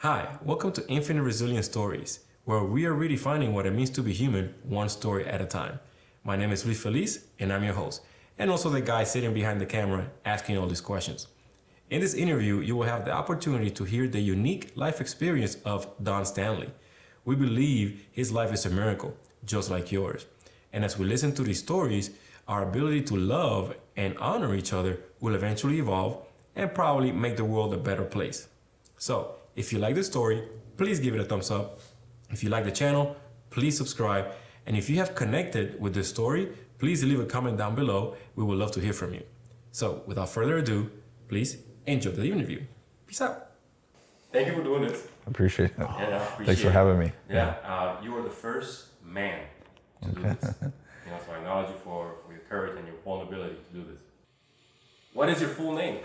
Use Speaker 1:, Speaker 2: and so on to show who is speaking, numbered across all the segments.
Speaker 1: Hi, welcome to Infinite Resilience Stories, where we are redefining what it means to be human, one story at a time. My name is Luis Feliz, and I'm your host, and also the guy sitting behind the camera asking all these questions. In this interview, you will have the opportunity to hear the unique life experience of Don Stanley. We believe his life is a miracle, just like yours. And as we listen to these stories, our ability to love and honor each other will eventually evolve and probably make the world a better place. So, if you like the story, please give it a thumbs up. If you like the channel, please subscribe. And if you have connected with this story, please leave a comment down below. We would love to hear from you. So, without further ado, please enjoy the interview. Peace out. Thank you for doing this.
Speaker 2: Appreciate it.
Speaker 1: Yeah, appreciate
Speaker 2: Thanks for having me.
Speaker 1: You are the first man to do this. So I acknowledge you for your courage and your vulnerability to do this. What is your full name?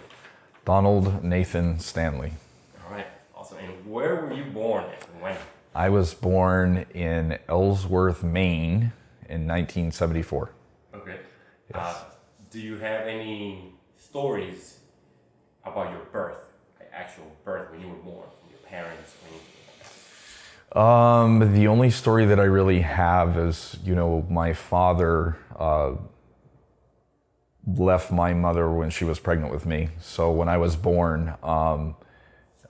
Speaker 2: Donald Nathan Stanley.
Speaker 1: All right, awesome. And where were you born and when?
Speaker 2: I was born in Ellsworth, Maine in 1974.
Speaker 1: Okay.
Speaker 2: Yes.
Speaker 1: Do you have any stories about your birth, like actual birth, when you were born, from your parents or anything like that?
Speaker 2: The only story that I really have is, my father left my mother when she was pregnant with me. So when I was born,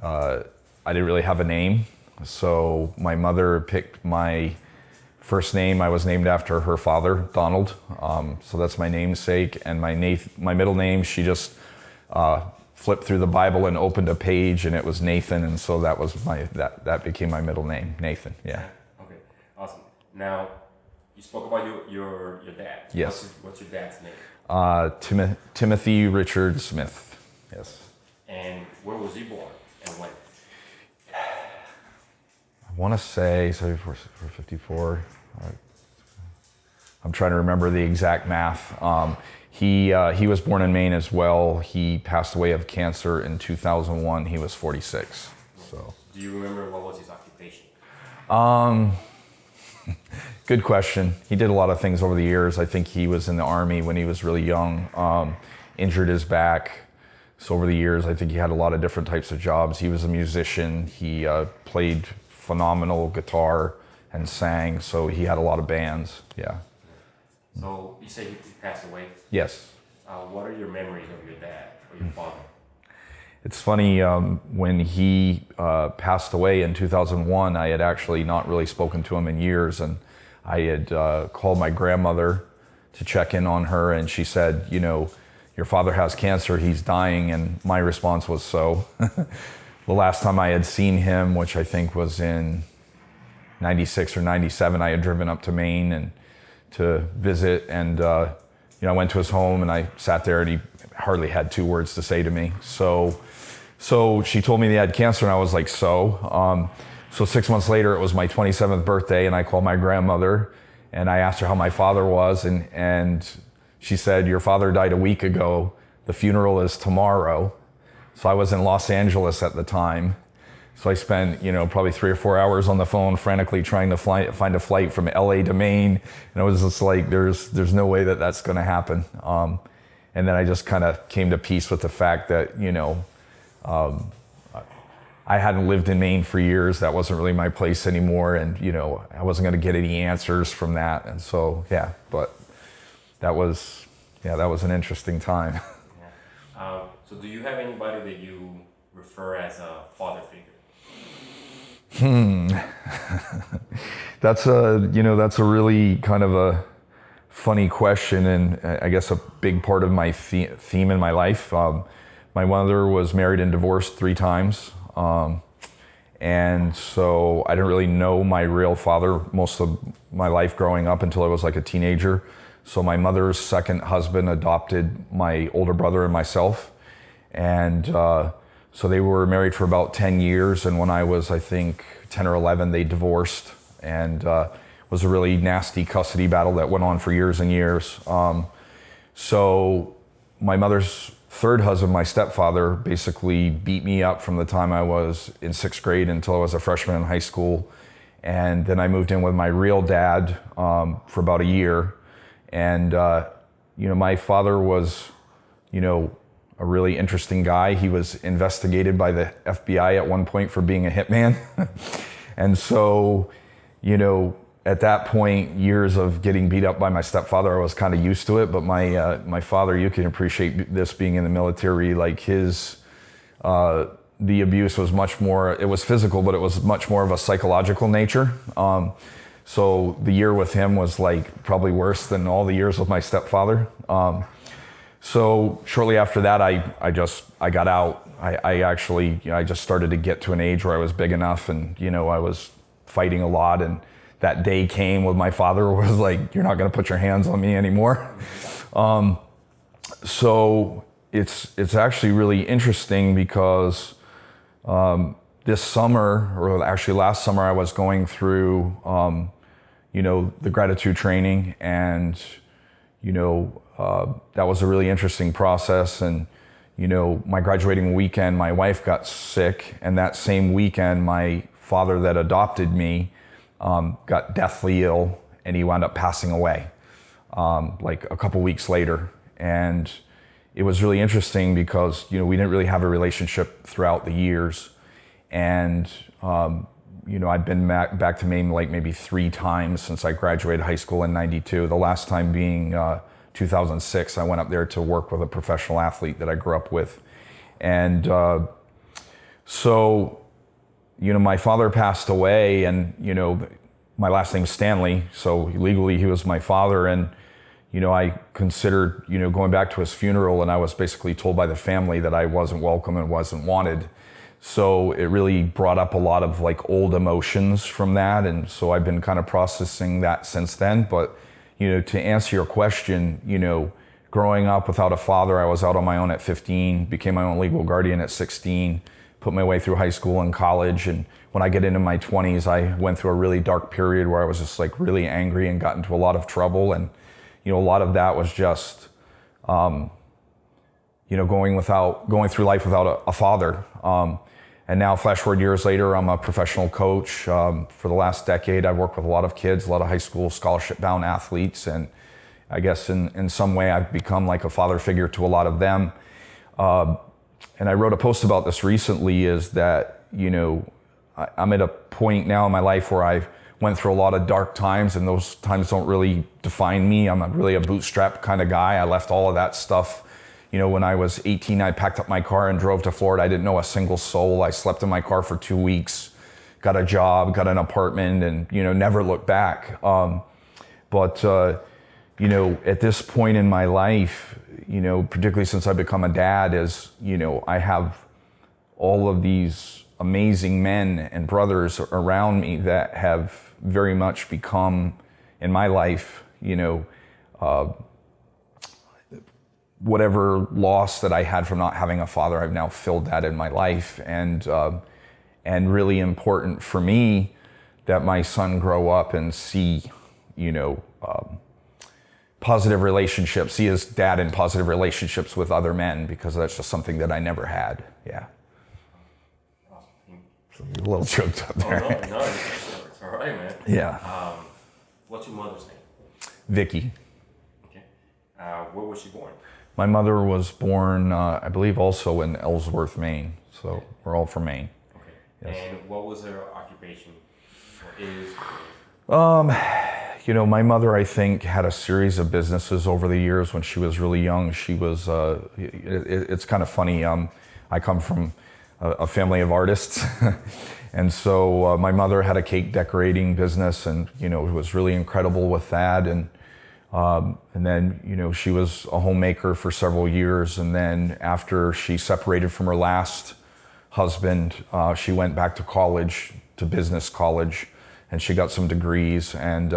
Speaker 2: I didn't really have a name. So my mother picked my first name. I was named after her father, Donald. So that's my namesake. And my middle name, she just flipped through the Bible and opened a page, and it was Nathan. And so that was that became my middle name, Nathan. Yeah.
Speaker 1: Okay, awesome. Now, you spoke about your dad.
Speaker 2: Yes.
Speaker 1: What's your dad's name?
Speaker 2: Timothy Richard Smith. Yes.
Speaker 1: And where was he born and when?
Speaker 2: I want to say, so for 54, I'm trying to remember the exact math. He was born in Maine as well. He passed away of cancer in 2001. He was 46. So.
Speaker 1: Do you remember what was his occupation?
Speaker 2: Good question. He did a lot of things over the years. I think he was in the Army when he was really young, injured his back. So over the years, I think he had a lot of different types of jobs. He was a musician. He played phenomenal guitar and sang. So he had a lot of bands. Yeah.
Speaker 1: So you say he passed away?
Speaker 2: Yes.
Speaker 1: What are your memories of your dad or your father?
Speaker 2: It's funny, when he passed away in 2001, I had actually not really spoken to him in years, and I had called my grandmother to check in on her, and she said, your father has cancer, he's dying, and my response was so. The last time I had seen him, which I think was in 96 or 97, I had driven up to Maine and to visit, and I went to his home and I sat there, and he hardly had two words to say to me. So she told me they had cancer, and I was like, so 6 months later, it was my 27th birthday, and I called my grandmother and I asked her how my father was, and she said, your father died a week ago. The funeral is tomorrow. So I was in Los Angeles at the time. So I spent, probably 3 or 4 hours on the phone frantically trying to find a flight from LA to Maine. And I was just like, there's no way that that's gonna happen. And then I just kind of came to peace with the fact that, I hadn't lived in Maine for years. That wasn't really my place anymore. And, I wasn't gonna get any answers from that. And so, but that was an interesting time.
Speaker 1: Yeah. So do you have anybody that you refer as a father figure?
Speaker 2: That's a really kind of a funny question, and I guess a big part of my theme in my life. My mother was married and divorced 3 times, and so I didn't really know my real father most of my life growing up until I was like a teenager. So my mother's second husband adopted my older brother and myself, and so they were married for about 10 years, and when I was, I think, 10 or 11, they divorced, and it was a really nasty custody battle that went on for years and years. So my mother's third husband, my stepfather, basically beat me up from the time I was in 6th grade until I was a freshman in high school. And then I moved in with my real dad for about a year. And, my father was, a really interesting guy. He was investigated by the FBI at one point for being a hitman. And so, at that point, years of getting beat up by my stepfather, I was kind of used to it. But my father, you can appreciate this being in the military, like the abuse was much more, it was physical, but it was much more of a psychological nature. So the year with him was like probably worse than all the years with my stepfather. So shortly after that, I got out. I just started to get to an age where I was big enough, and I was fighting a lot. And that day came with my father was like, "You're not going to put your hands on me anymore." So it's actually really interesting because this summer, or actually last summer, I was going through the gratitude training, and that was a really interesting process. And my graduating weekend, my wife got sick, and that same weekend, my father that adopted me got deathly ill, and he wound up passing away like a couple weeks later. And it was really interesting because we didn't really have a relationship throughout the years, and I'd been back to Maine like maybe 3 times since I graduated high school in '92. The last time being 2006, I went up there to work with a professional athlete that I grew up with. And so, my father passed away, and, my last name's Stanley, so legally he was my father. And, I considered, going back to his funeral, and I was basically told by the family that I wasn't welcome and wasn't wanted. So it really brought up a lot of like old emotions from that. And so I've been kind of processing that since then. But to answer your question, growing up without a father, I was out on my own at 15, became my own legal guardian at 16, put my way through high school and college. And when I get into my 20s, I went through a really dark period where I was just like really angry and got into a lot of trouble. And, a lot of that was just, going through life without a father. And now, flash forward years later, I'm a professional coach. For the last decade, I've worked with a lot of kids, a lot of high school scholarship-bound athletes, and I guess in some way I've become like a father figure to a lot of them. And I wrote a post about this recently, is that, I'm at a point now in my life where I've went through a lot of dark times, and those times don't really define me. I'm really a bootstrap kind of guy. I left all of that stuff. When I was 18, I packed up my car and drove to Florida. I didn't know a single soul. I slept in my car for 2 weeks, got a job, got an apartment, and, never looked back. But at this point in my life, particularly since I've become a dad, I have all of these amazing men and brothers around me that have very much become, in my life, whatever loss that I had from not having a father, I've now filled that in my life. And really important for me that my son grow up and see, positive relationships, see his dad in positive relationships with other men, because that's just something that I never had. Yeah. A little choked up there.
Speaker 1: Oh, no, it's all right, man.
Speaker 2: Yeah.
Speaker 1: What's your mother's name?
Speaker 2: Vicky.
Speaker 1: Okay. Where was she born?
Speaker 2: My mother was born, I believe, also in Ellsworth, Maine. So we're all from Maine.
Speaker 1: Okay.
Speaker 2: Yes.
Speaker 1: And what was her occupation, or is?
Speaker 2: My mother, I think, had a series of businesses over the years. When she was really young, she was, it's kind of funny. I come from a family of artists. And so my mother had a cake decorating business, and, was really incredible with that. And then, she was a homemaker for several years. And then after she separated from her last husband, she went back to college, to business college, and she got some degrees. And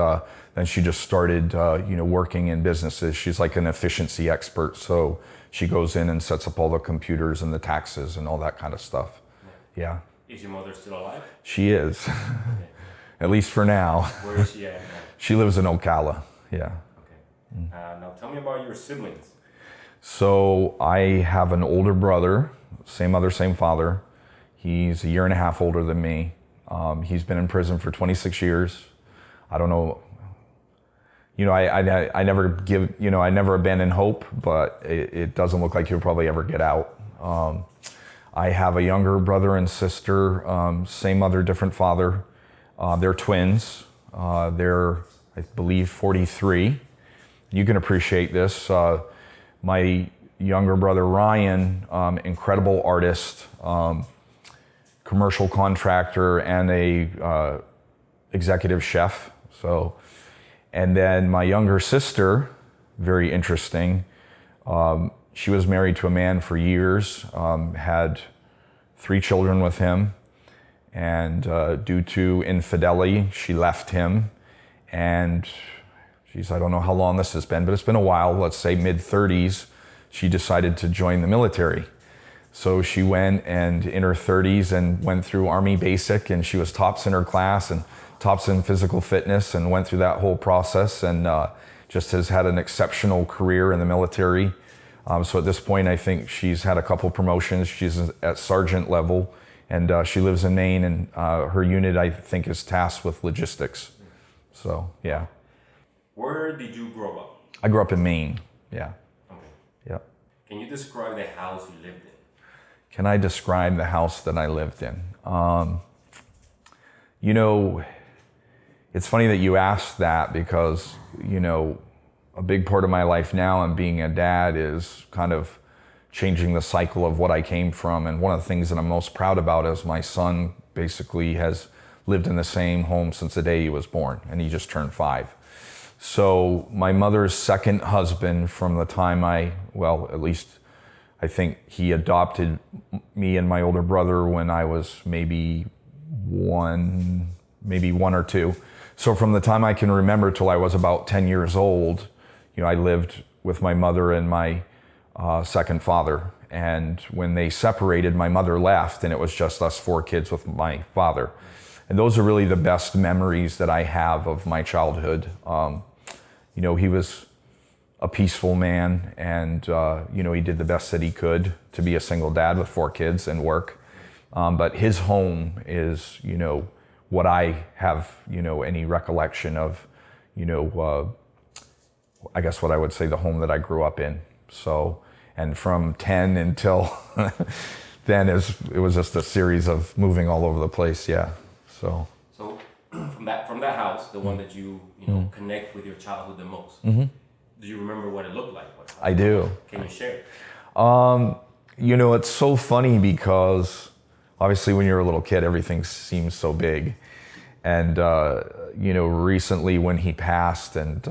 Speaker 2: then she just started, working in businesses. She's like an efficiency expert. So she goes in and sets up all the computers and the taxes and all that kind of stuff. Yeah.
Speaker 1: Is your mother still alive?
Speaker 2: She is,
Speaker 1: Okay.
Speaker 2: at least for now.
Speaker 1: Where is she at now?
Speaker 2: She lives in Ocala. Yeah.
Speaker 1: Okay. Now tell me about your siblings.
Speaker 2: So I have an older brother, same mother, same father. He's a year and a half older than me. He's been in prison for 26 years. I don't know. I never I never abandon hope, but it doesn't look like you'll probably ever get out. I have a younger brother and sister, same mother, different father. They're twins. They're, I believe, 43. You can appreciate this. My younger brother, Ryan, incredible artist, commercial contractor, and a executive chef. And then my younger sister, very interesting. She was married to a man for years, had 3 children with him, and due to infidelity, she left him. And I don't know how long this has been, but it's been a while, let's say mid-30s, she decided to join the military. So she went and in her 30s and went through Army Basic, and she was tops in her class and tops in physical fitness, and went through that whole process, and just has had an exceptional career in the military. So at this point, I think she's had a couple promotions. She's at sergeant level, and she lives in Maine, and her unit, I think, is tasked with logistics. So, yeah.
Speaker 1: Where did you grow up?
Speaker 2: I grew up in Maine, yeah.
Speaker 1: Okay.
Speaker 2: Yeah.
Speaker 1: Can you describe the house you lived in?
Speaker 2: Can I describe the house that I lived in? It's funny that you asked that because, a big part of my life now and being a dad is kind of changing the cycle of what I came from. And one of the things that I'm most proud about is my son basically has lived in the same home since the day he was born, and he just turned 5. So my mother's second husband, from the time at least I think he adopted me and my older brother when I was maybe one or two. So from the time I can remember till I was about 10 years old, I lived with my mother and my second father. And when they separated, my mother left, and it was just us 4 kids with my father. And those are really the best memories that I have of my childhood. He was a peaceful man, and he did the best that he could to be a single dad with 4 kids and work. But his home is, what I have, any recollection of, I guess what I would say the home that I grew up in. So, and from 10 until then, it was just a series of moving all over the place, yeah. So from that house, the one that you connect with your childhood the most, do you remember what it looked like? I do.
Speaker 1: Can you share?
Speaker 2: It's so funny because obviously when you're a little kid, everything seems so big. And, recently when he passed, and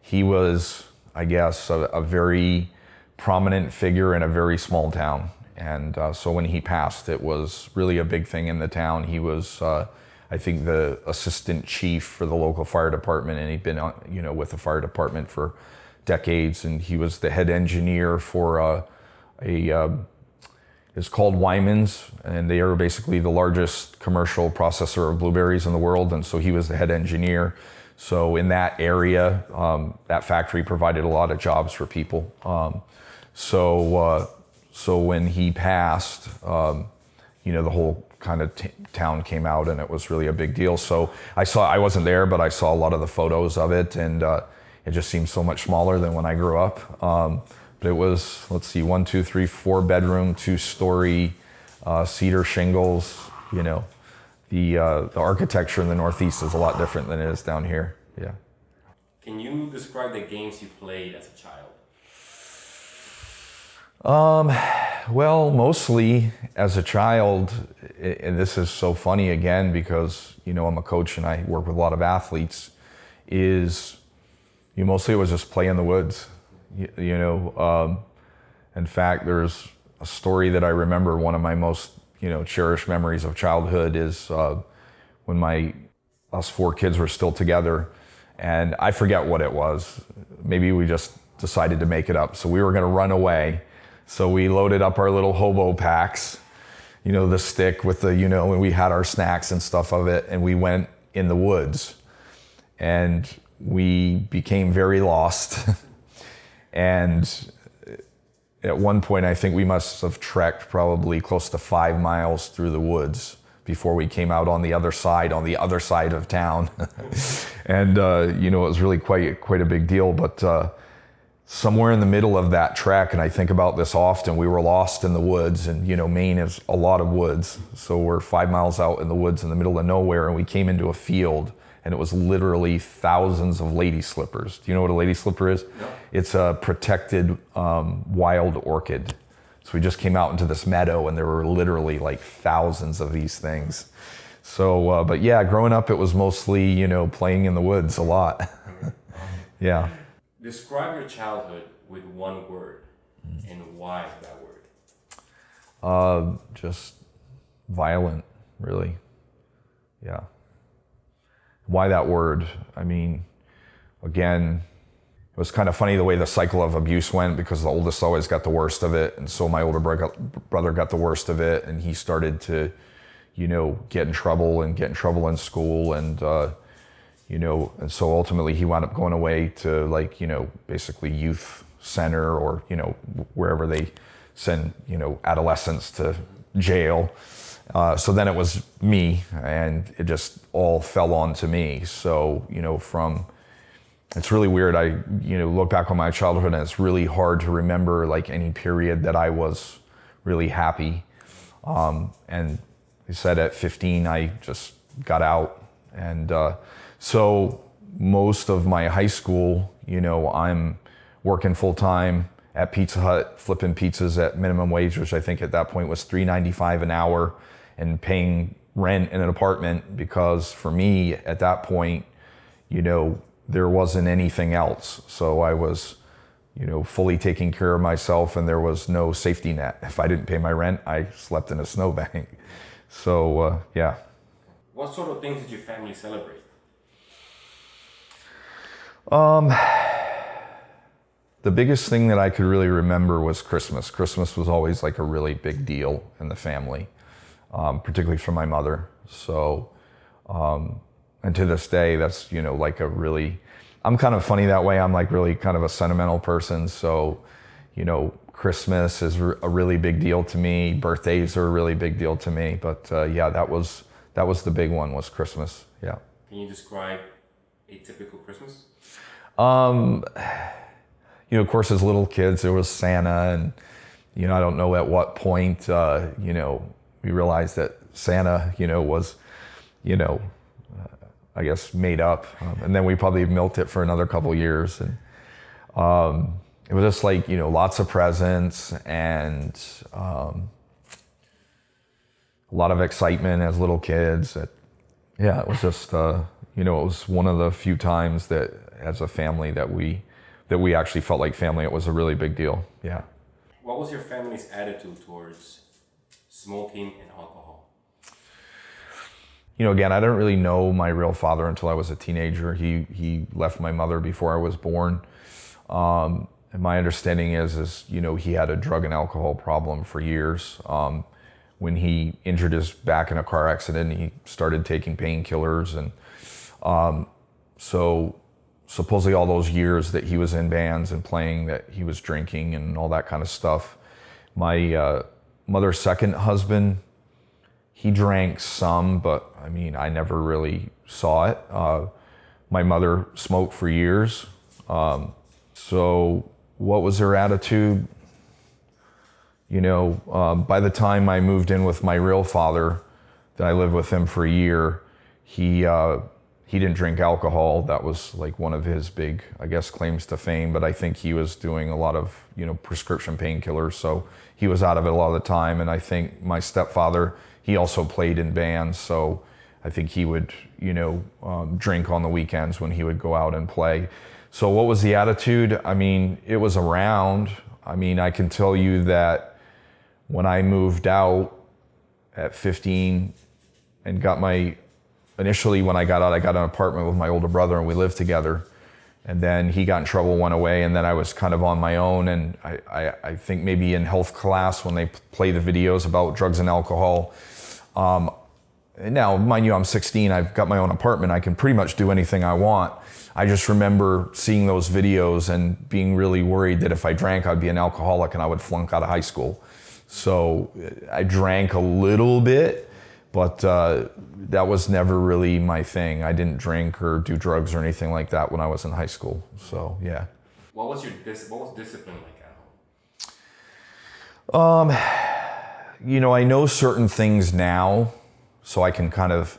Speaker 2: he was, I guess, a very prominent figure in a very small town. And so when he passed, it was really a big thing in the town. He was, I think, the assistant chief for the local fire department, and he'd been, with the fire department for decades. And he was the head engineer for it's called Wyman's, and they are basically the largest commercial processor of blueberries in the world. And so he was the head engineer. So in that area, that factory provided a lot of jobs for people. So when he passed, the whole kind of town came out, and it was really a big deal. So I wasn't there, but I saw a lot of the photos of it, and it just seemed so much smaller than when I grew up. But it was, 1, 2, 3, 4 bedroom, 2-story, cedar shingles. The architecture in the Northeast is a lot different than it is down here. Yeah.
Speaker 1: Can you describe the games you played as a child?
Speaker 2: Well, mostly as a child, and this is so funny again because, I'm a coach and I work with a lot of athletes, mostly it was just play in the woods. In fact, there's a story that I remember, one of my most, cherished memories of childhood is when us 4 kids were still together, and I forget what it was. Maybe we just decided to make it up. So we were going to run away. So we loaded up our little hobo packs, the stick with when we had our snacks and stuff of it, and we went in the woods. And we became very lost. And at one point, I think we must have trekked probably close to 5 miles through the woods before we came out on the other side of town. And, it was really quite a big deal. But somewhere in the middle of that trek, and I think about this often, we were lost in the woods. And, Maine is a lot of woods. So we're 5 miles out in the woods in the middle of nowhere, and we came into a field, and it was literally thousands of lady slippers. Do you know what a lady slipper is? No. It's a protected wild orchid. So we just came out into this meadow, and there were literally like thousands of these things. So, but yeah, growing up, it was mostly, playing in the woods a lot. Yeah.
Speaker 1: Describe your childhood with one word, and why that
Speaker 2: word? Just violent, really. Yeah. Why that word? I mean, again, it was kind of funny the way the cycle of abuse went, because the oldest always got the worst of it. And so my older brother got the worst of it, and he started to, get in trouble in school. And, and so ultimately he wound up going away to basically youth center, or, wherever they send, adolescents to jail. So then it was me, and it just all fell onto me. So, it's really weird. I, look back on my childhood, and it's really hard to remember any period that I was really happy. And I said at 15, I just got out. And so most of my high school, I'm working full time at Pizza Hut, flipping pizzas at minimum wage, which I think at that point was $3.95 an hour, and paying rent in an apartment, because for me at that point, there wasn't anything else. So I was, fully taking care of myself, and there was no safety net. If I didn't pay my rent, I slept in a snowbank. So, yeah.
Speaker 1: What sort of things did your family celebrate?
Speaker 2: The biggest thing that I could really remember was Christmas. Christmas was always a really big deal in the family, particularly for my mother. So, and to this day, that's, I'm kind of funny that way. I'm really kind of a sentimental person. So, Christmas is a really big deal to me. Birthdays are a really big deal to me. But yeah, that was the big one, was Christmas. Yeah.
Speaker 1: Can you describe a typical Christmas?
Speaker 2: Of course, as little kids, there was Santa, and, I don't know at what point, we realized that Santa, was, I guess made up. And then we probably milked it for another couple years. And it was just lots of presents, and a lot of excitement as little kids. Yeah, it was just, it was one of the few times that as a family that we actually felt like family. It was a really big deal. Yeah.
Speaker 1: What was your family's attitude towards smoking and alcohol?
Speaker 2: Again, I didn't really know my real father until I was a teenager. He left my mother before I was born. And my understanding is he had a drug and alcohol problem for years. When he injured his back in a car accident, he started taking painkillers. And so supposedly all those years that he was in bands and playing, that he was drinking and all that kind of stuff. My mother's second husband, he drank some, but I never really saw it. My mother smoked for years. So what was her attitude? By the time I moved in with my real father, that I lived with him for a year, he didn't drink alcohol. That was one of his big, I guess, claims to fame. But I think he was doing a lot of, prescription painkillers. So he was out of it a lot of the time. And I think my stepfather, he also played in bands. So I think he would, drink on the weekends when he would go out and play. So what was the attitude? It was around. I can tell you that when I moved out at 15 and initially when I got out, I got an apartment with my older brother, and we lived together. And then he got in trouble, went away, and then I was kind of on my own. And I think maybe in health class, when they play the videos about drugs and alcohol, now, mind you, I'm 16, I've got my own apartment, I can pretty much do anything I want. I just remember seeing those videos and being really worried that if I drank, I'd be an alcoholic and I would flunk out of high school. So I drank a little bit, But that was never really my thing. I didn't drink or do drugs or anything like that when I was in high school. So yeah.
Speaker 1: What was discipline like at home?
Speaker 2: I know certain things now, so I can kind of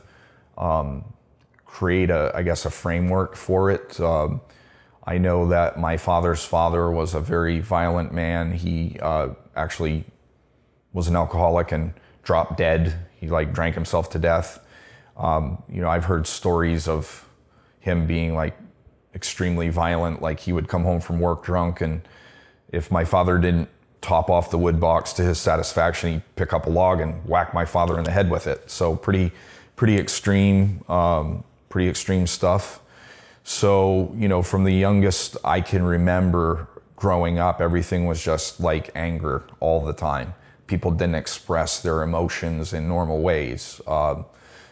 Speaker 2: create a framework for it. I know that my father's father was a very violent man. He actually was an alcoholic and dropped dead. He drank himself to death. I've heard stories of him being extremely violent. He would come home from work drunk, and if my father didn't top off the wood box to his satisfaction, he'd pick up a log and whack my father in the head with it. So pretty extreme stuff. So, from the youngest I can remember growing up, everything was just anger all the time. People didn't express their emotions in normal ways.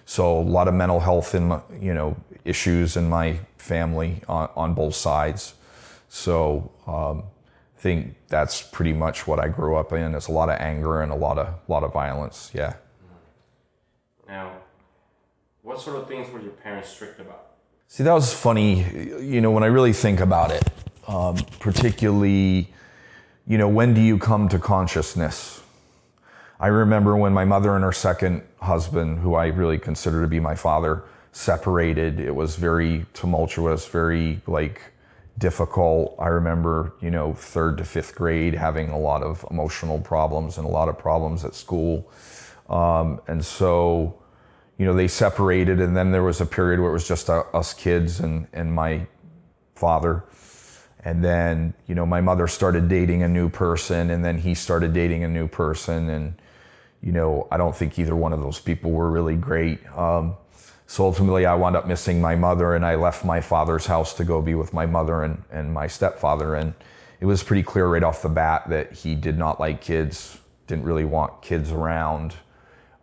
Speaker 2: So a lot of mental health issues in my family on both sides. So I think that's pretty much what I grew up in. It's a lot of anger and a lot of violence. Yeah.
Speaker 1: Now, what sort of things were your parents strict about?
Speaker 2: See, that was funny, when I really think about it, particularly, when do you come to consciousness? I remember when my mother and her second husband, who I really consider to be my father, separated. It was very tumultuous, very difficult. I remember, 3rd to 5th grade, having a lot of emotional problems and a lot of problems at school. And so, they separated, and then there was a period where it was just us kids and my father. And then, my mother started dating a new person, and then he started dating a new person. And, I don't think either one of those people were really great. So ultimately, I wound up missing my mother, and I left my father's house to go be with my mother and my stepfather. And it was pretty clear right off the bat that he did not like kids, didn't really want kids around.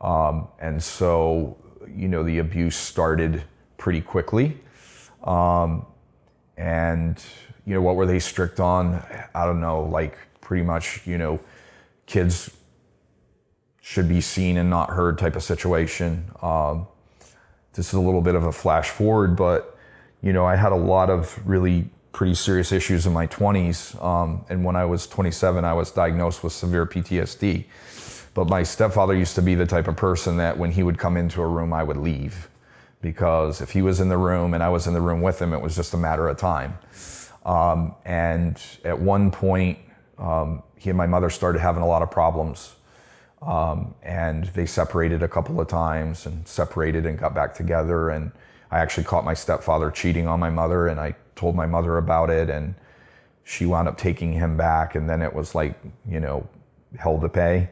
Speaker 2: And so, the abuse started pretty quickly. And, what were they strict on? I don't know, pretty much, kids should be seen and not heard type of situation. This is a little bit of a flash forward, but, I had a lot of really pretty serious issues in my 20s. And when I was 27, I was diagnosed with severe PTSD. But my stepfather used to be the type of person that when he would come into a room, I would leave. Because if he was in the room and I was in the room with him, it was just a matter of time. And at one point, he and my mother started having a lot of problems. And they separated a couple of times and separated and got back together. And I actually caught my stepfather cheating on my mother, and I told my mother about it, and she wound up taking him back. And then it was hell to pay.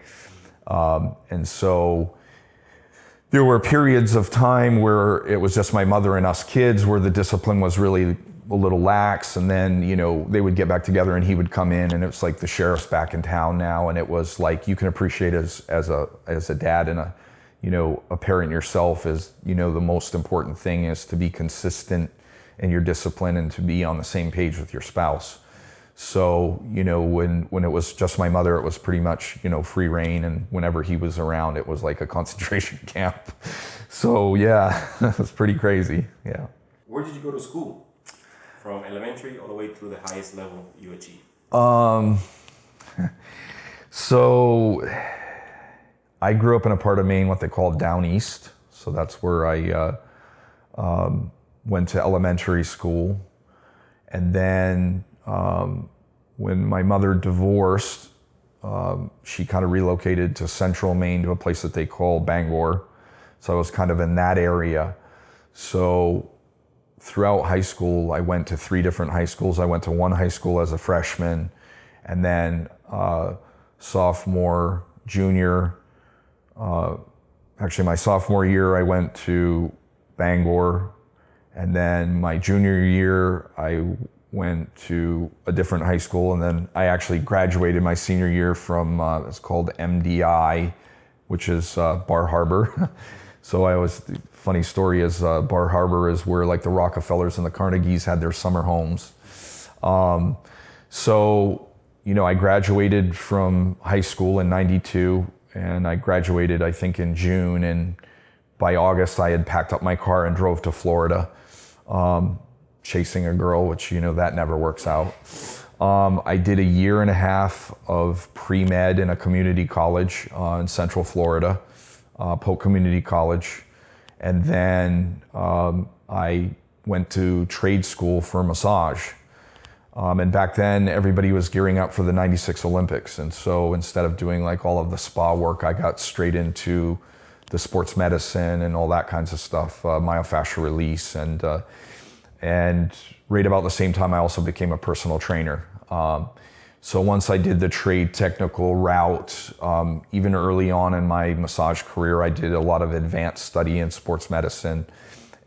Speaker 2: And so there were periods of time where it was just my mother and us kids, where the discipline was really a little lax. And then, they would get back together and he would come in, and it's like the sheriff's back in town now. And it was you can appreciate as a dad and a parent yourself is, the most important thing is to be consistent in your discipline and to be on the same page with your spouse. So, when it was just my mother, it was pretty much, free reign. And whenever he was around, it was like a concentration camp. So, yeah, it was pretty crazy. Yeah.
Speaker 1: Where did you go to school? From elementary all the way through the highest level you achieved?
Speaker 2: So, I grew up in a part of Maine, what they call down east. So that's where I went to elementary school. And then when my mother divorced, she kind of relocated to central Maine to a place that they call Bangor. So I was kind of in that area. So throughout high school, I went to 3 different high schools. I went to one high school as a freshman, and then sophomore, junior, actually my sophomore year, I went to Bangor. And then my junior year, I went to a different high school, and then I actually graduated my senior year from, it's called MDI, which is Bar Harbor. So funny story is Bar Harbor is where the Rockefellers and the Carnegies had their summer homes. So, I graduated from high school in '92, and I graduated, I think, in June, and by August, I had packed up my car and drove to Florida, chasing a girl, which, that never works out. I did a year and a half of pre-med in a community college in Central Florida, Polk Community College. And then I went to trade school for massage. And back then, everybody was gearing up for the '96 Olympics. And so instead of doing like all of the spa work, I got straight into the sports medicine and all that kinds of stuff, myofascial release. And right about the same time, I also became a personal trainer. So once I did the trade technical route, even early on in my massage career, I did a lot of advanced study in sports medicine.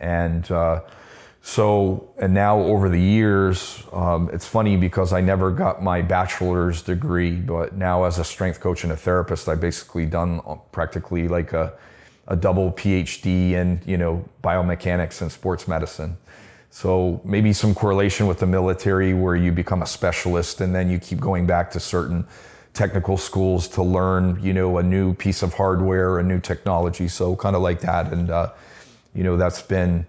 Speaker 2: And now over the years, it's funny because I never got my bachelor's degree, but now as a strength coach and a therapist, I've basically done practically like a double PhD in, biomechanics and sports medicine. So maybe some correlation with the military where you become a specialist and then you keep going back to certain technical schools to learn, a new piece of hardware, a new technology. So kind of like that. And, that's been,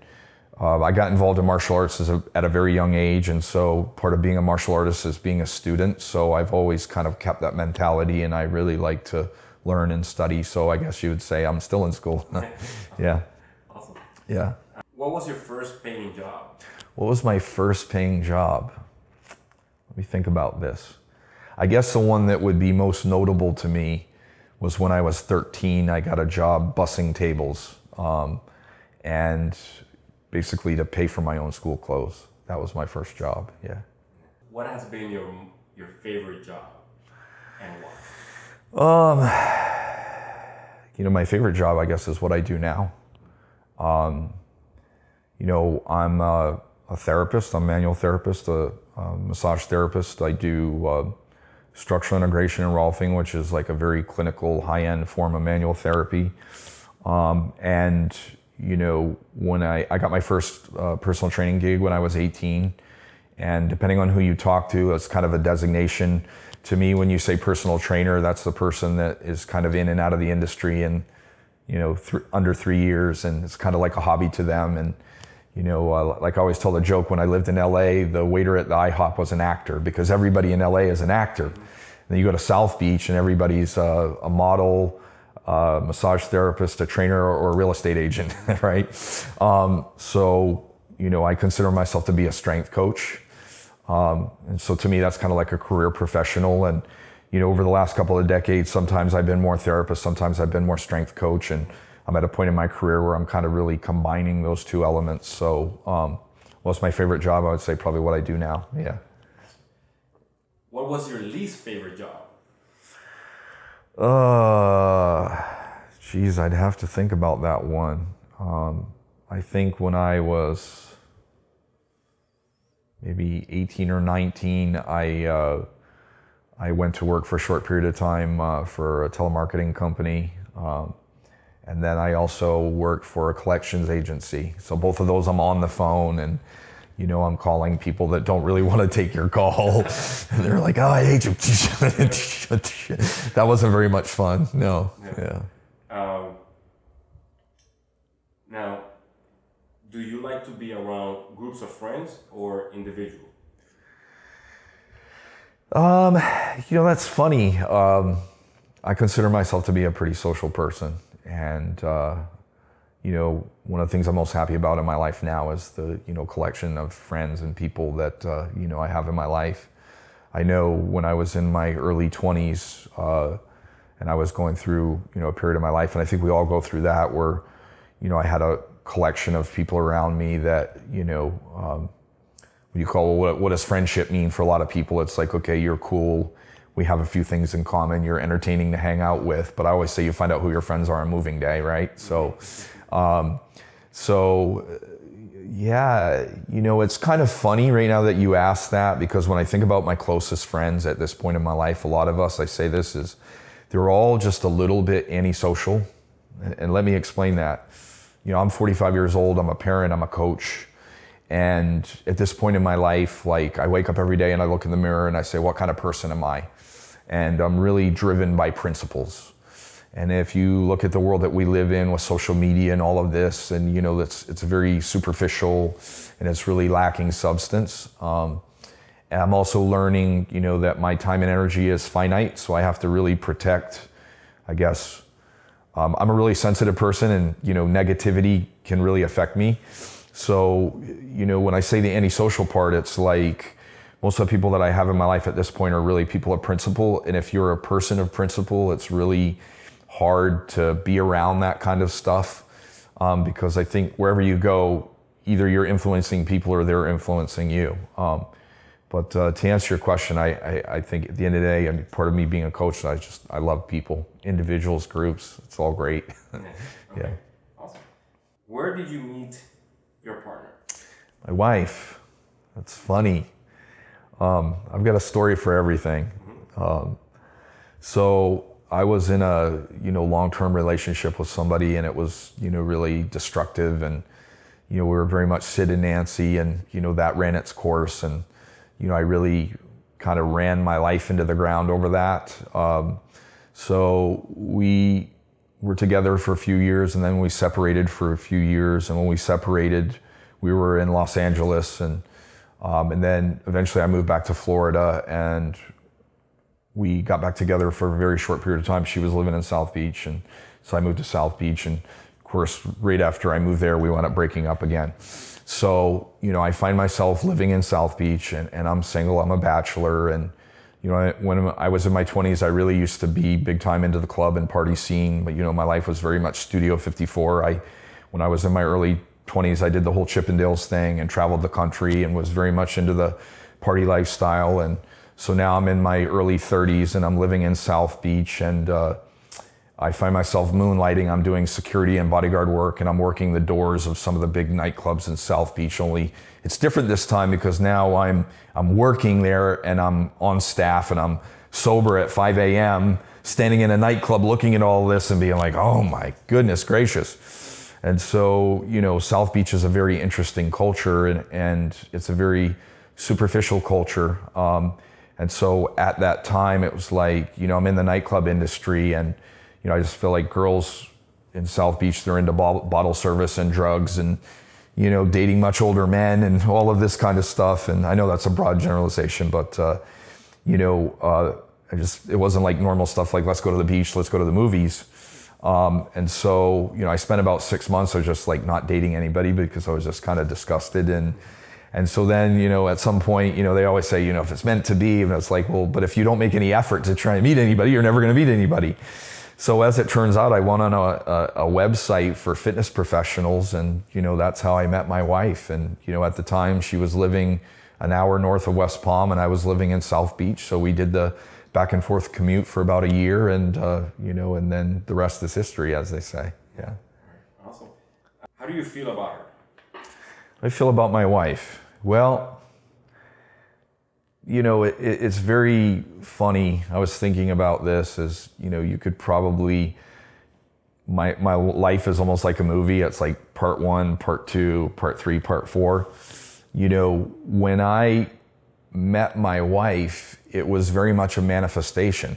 Speaker 2: I got involved in martial arts at a very young age. And so part of being a martial artist is being a student. So I've always kind of kept that mentality and I really like to learn and study. So I guess you would say I'm still in school. Yeah.
Speaker 1: Awesome.
Speaker 2: Yeah.
Speaker 1: What was your first paying job?
Speaker 2: What was my first paying job? Let me think about this. I guess the one that would be most notable to me was when I was 13, I got a job bussing tables and basically to pay for my own school clothes. That was my first job, yeah.
Speaker 1: What has been your favorite job and why?
Speaker 2: My favorite job, I guess, is what I do now. I'm a therapist, I'm a manual therapist, a massage therapist. I do structural integration and rolfing, which is like a very clinical, high-end form of manual therapy. When I got my first personal training gig when I was 18, and depending on who you talk to, it's kind of a designation. To me, when you say personal trainer, that's the person that is kind of in and out of the industry in, under 3 years, and it's kind of like a hobby to them. And like I always tell the joke, when I lived in LA, the waiter at the IHOP was an actor because everybody in LA is an actor. And then you go to South Beach and everybody's a model, massage therapist, a trainer, or a real estate agent, right? I consider myself to be a strength coach. And so to me, that's kind of like a career professional. And, over the last couple of decades, sometimes I've been more therapist, sometimes I've been more strength coach. And I'm at a point in my career where I'm kind of really combining those two elements. So what's my favorite job? I would say probably what I do now, yeah.
Speaker 1: What was your least favorite job?
Speaker 2: I'd have to think about that one. I think when I was maybe 18 or 19, I went to work for a short period of time for a telemarketing company. And then I also worked for a collections agency. So both of those, I'm on the phone and, I'm calling people that don't really want to take your call. And they're like, oh, I hate you. That wasn't very much fun. No. Yeah.
Speaker 1: Now, do you like to be around groups of friends or individual?
Speaker 2: That's funny. I consider myself to be a pretty social person. And, one of the things I'm most happy about in my life now is the, collection of friends and people that, I have in my life. I know when I was in my early 20s and I was going through, a period of my life, and I think we all go through that, where, I had a collection of people around me that, what does friendship mean for a lot of people? It's like, okay, you're cool. We have a few things in common. You're entertaining to hang out with, but I always say you find out who your friends are on moving day, right? It's kind of funny right now that you ask that, because when I think about my closest friends at this point in my life, a lot of us, I say this, is they're all just a little bit antisocial. And let me explain that. I'm 45 years old. I'm a parent. I'm a coach. And at this point in my life, like, I wake up every day and I look in the mirror and I say, what kind of person am I? And I'm really driven by principles. And if you look at the world that we live in with social media and all of this, and it's very superficial and it's really lacking substance. And I'm also learning, that my time and energy is finite, so I have to really protect, I guess. I'm a really sensitive person, and negativity can really affect me. So, when I say the antisocial part, it's like most of the people that I have in my life at this point are really people of principle. And if you're a person of principle, it's really hard to be around that kind of stuff, because I think wherever you go, either you're influencing people or they're influencing you. But to answer your question, I think at the end of the day, part of me being a coach, I love people, individuals, groups. It's all great.
Speaker 1: Okay.
Speaker 2: Yeah.
Speaker 1: Awesome. Where did you meet your partner?
Speaker 2: My wife. That's funny. I've got a story for everything. So I was in a long-term relationship with somebody, and it was really destructive, and we were very much Sid and Nancy, and that ran its course, and I really kind of ran my life into the ground over that. So we were together for a few years, and then we separated for a few years. And when we separated, we were in Los Angeles, and then eventually I moved back to Florida, and we got back together for a very short period of time. She was living in South Beach, and so I moved to South Beach, and of course, right after I moved there, we wound up breaking up again. So, I find myself living in South Beach, and I'm single, I'm a bachelor, and when I was in my 20s, I really used to be big time into the club and party scene, but my life was very much Studio 54. When I was in my early 20s, I did the whole Chippendales thing and traveled the country and was very much into the party lifestyle. And so now I'm in my early 30s and I'm living in South Beach, and I find myself moonlighting. I'm doing security and bodyguard work, and I'm working the doors of some of the big nightclubs in South Beach. Only it's different this time because now I'm working there, and I'm on staff, and I'm sober at 5 a.m. standing in a nightclub looking at all this and being like, oh my goodness gracious. And so, South Beach is a very interesting culture, and it's a very superficial culture. And so at that time, it was like, I'm in the nightclub industry, and I just feel like girls in South Beach, they're into bottle service and drugs and, dating much older men and all of this kind of stuff. And I know that's a broad generalization, but, it wasn't like normal stuff like, let's go to the beach, let's go to the movies. And so, I spent about 6 months of just like not dating anybody because I was just kind of disgusted. And so then, at some point, they always say, if it's meant to be, and it's like, well, but if you don't make any effort to try and meet anybody, you're never going to meet anybody. So as it turns out, I went on a website for fitness professionals, and, that's how I met my wife. And, at the time she was living an hour north of West Palm and I was living in South Beach. So we did the back and forth commute for about a year, and, and then the rest is history, as they say. Yeah.
Speaker 1: Awesome. How do you feel about her?
Speaker 2: How do I feel about my wife? Well, it's very funny. I was thinking about this as, you could probably, my life is almost like a movie. It's like part 1, part 2, part 3, part 4. When I met my wife, it was very much a manifestation.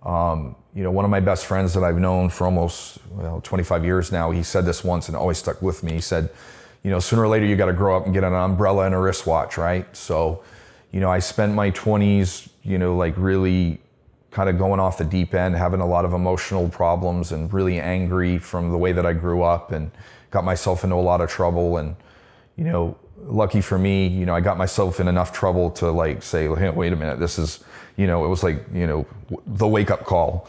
Speaker 2: One of my best friends that I've known for almost 25 years now, he said this once and it always stuck with me. He said, sooner or later you got to grow up and get an umbrella and a wristwatch, right? So, I spent my 20s, like really kind of going off the deep end, having a lot of emotional problems and really angry from the way that I grew up, and got myself into a lot of trouble. And, lucky for me, I got myself in enough trouble to like say, hey, wait a minute, this is, it was like, the wake up call.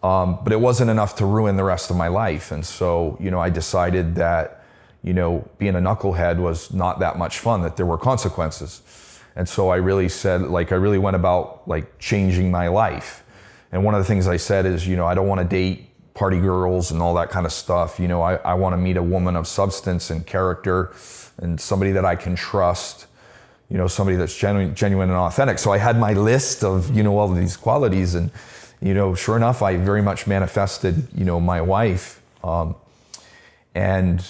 Speaker 2: But it wasn't enough to ruin the rest of my life. And so, I decided that, being a knucklehead was not that much fun, that there were consequences. And so I really said, I really went about changing my life. And one of the things I said is, I don't want to date party girls and all that kind of stuff. I want to meet a woman of substance and character, and somebody that I can trust, somebody that's genuine and authentic. So I had my list of, all of these qualities, and, sure enough, I very much manifested, my wife. And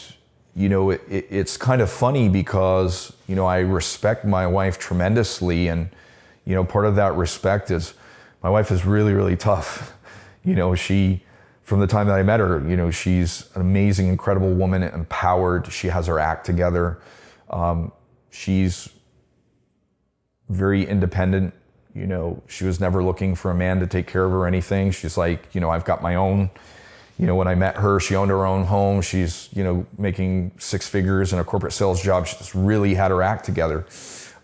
Speaker 2: it's kind of funny because, I respect my wife tremendously. And, part of that respect is my wife is really, really tough. She from the time that I met her, she's an amazing, incredible woman, empowered. She has her act together. She's very independent. She was never looking for a man to take care of her or anything. She's like, I've got my own. When I met her, she owned her own home. She's, making six figures in a corporate sales job. She just really had her act together.